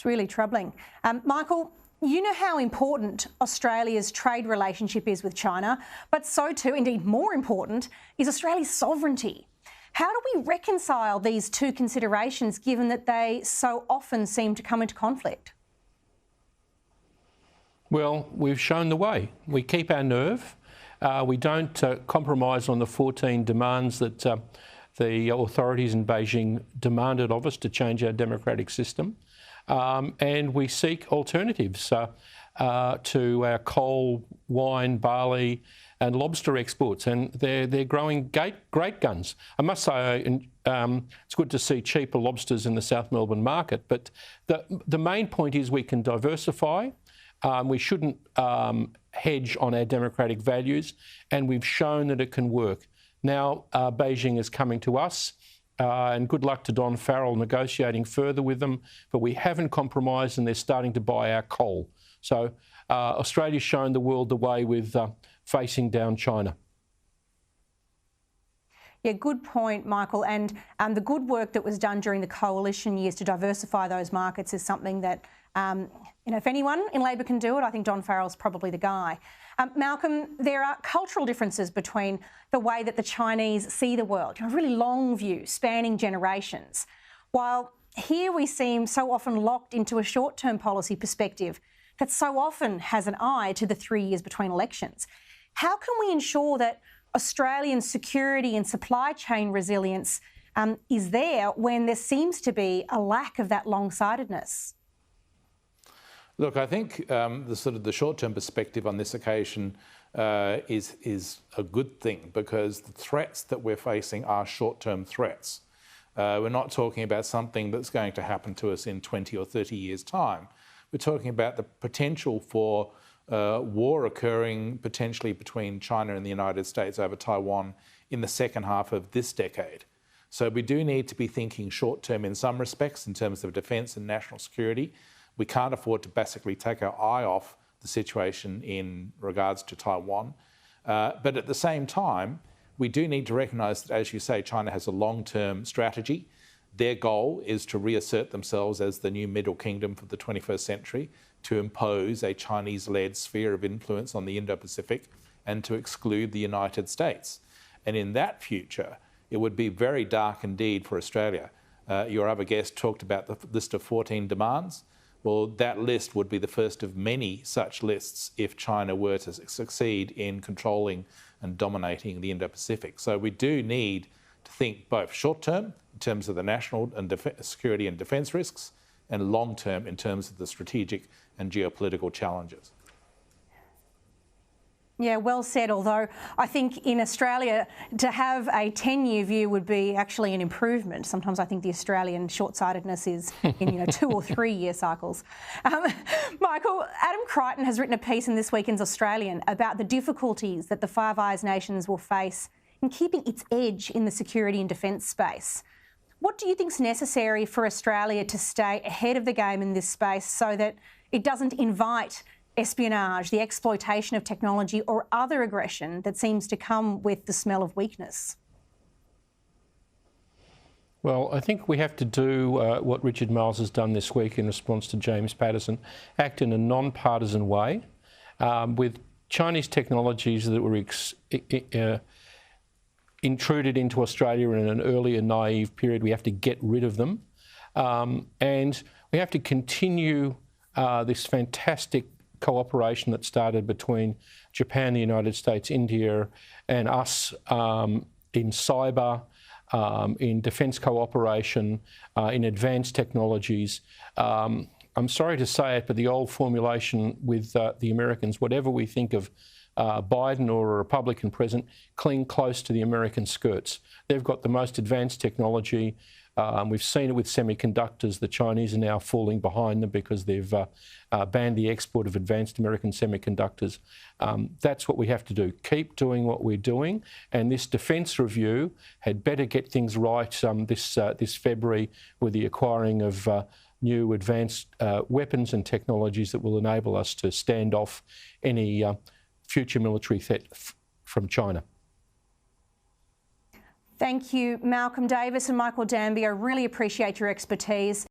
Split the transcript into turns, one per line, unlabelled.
It's really troubling. Michael, you know how important Australia's trade relationship is with China, but so too, indeed more important, is Australia's sovereignty. How do we reconcile these two considerations given that they so often seem to come into conflict?
Well, we've shown the way. We keep our nerve. We don't compromise on the 14 demands that the authorities in Beijing demanded of us to change our democratic system. And we seek alternatives to our coal, wine, barley and lobster exports, and they're growing great guns. I must say it's good to see cheaper lobsters in the South Melbourne market, but the main point is we can diversify. We shouldn't hedge on our democratic values, and we've shown that it can work. Now Beijing is coming to us, and good luck to Don Farrell negotiating further with them, but we haven't compromised and they're starting to buy our coal. So Australia's shown the world the way with facing down China.
Yeah, good point, Michael. And the good work that was done during the coalition years to diversify those markets is something that, if anyone in Labor can do it, I think Don Farrell's probably the guy. Malcolm, there are cultural differences between the way that the Chinese see the world, a really long view spanning generations, while here we seem so often locked into a short-term policy perspective that so often has an eye to the 3 years between elections. How can we ensure that Australian security and supply chain resilience is there when there seems to be a lack of that long-sightedness?
Look, I think the short-term perspective on this occasion is a good thing, because the threats that we're facing are short-term threats. We're not talking about something that's going to happen to us in 20 or 30 years' time. We're talking about the potential for war occurring potentially between China and the United States over Taiwan in the second half of this decade. So we do need to be thinking short-term in some respects in terms of defence and national security. We can't afford to basically take our eye off the situation in regards to Taiwan. But at the same time, we do need to recognise that, as you say, China has a long-term strategy. Their goal is to reassert themselves as the new Middle Kingdom for the 21st century, to impose a Chinese-led sphere of influence on the Indo-Pacific and to exclude the United States. And in that future, it would be very dark indeed for Australia. Your other guest talked about the list of 14 demands. Well, that list would be the first of many such lists if China were to succeed in controlling and dominating the Indo-Pacific. So we do need to think both short-term in terms of the national and security and defence risks, and long-term in terms of the strategic and geopolitical challenges.
Yeah, well said, although I think in Australia to have a 10-year view would be actually an improvement. Sometimes I think the Australian short-sightedness is in 2 or 3 year cycles. Michael, Adam Crichton has written a piece in this weekend's Australian about the difficulties that the Five Eyes nations will face in keeping its edge in the security and defence space. What do you think is necessary for Australia to stay ahead of the game in this space so that it doesn't invite espionage, the exploitation of technology or other aggression that seems to come with the smell of weakness?
Well, I think we have to do what Richard Marles has done this week in response to James Patterson, act in a non-partisan way. With Chinese technologies that were intruded into Australia in an earlier naive period, we have to get rid of them. And we have to continue this fantastic cooperation that started between Japan, the United States, India and us in cyber, in defence cooperation, in advanced technologies. I'm sorry to say it, but the old formulation with the Americans, whatever we think of Biden or a Republican president, cling close to the American skirts. They've got the most advanced technology. We've seen it with semiconductors. The Chinese are now falling behind them because they've banned the export of advanced American semiconductors. That's what we have to do. Keep doing what we're doing. And this defence review had better get things right this February with the acquiring of new advanced weapons and technologies that will enable us to stand off any future military threat from China.
Thank you, Malcolm Davis and Michael Danby. I really appreciate your expertise.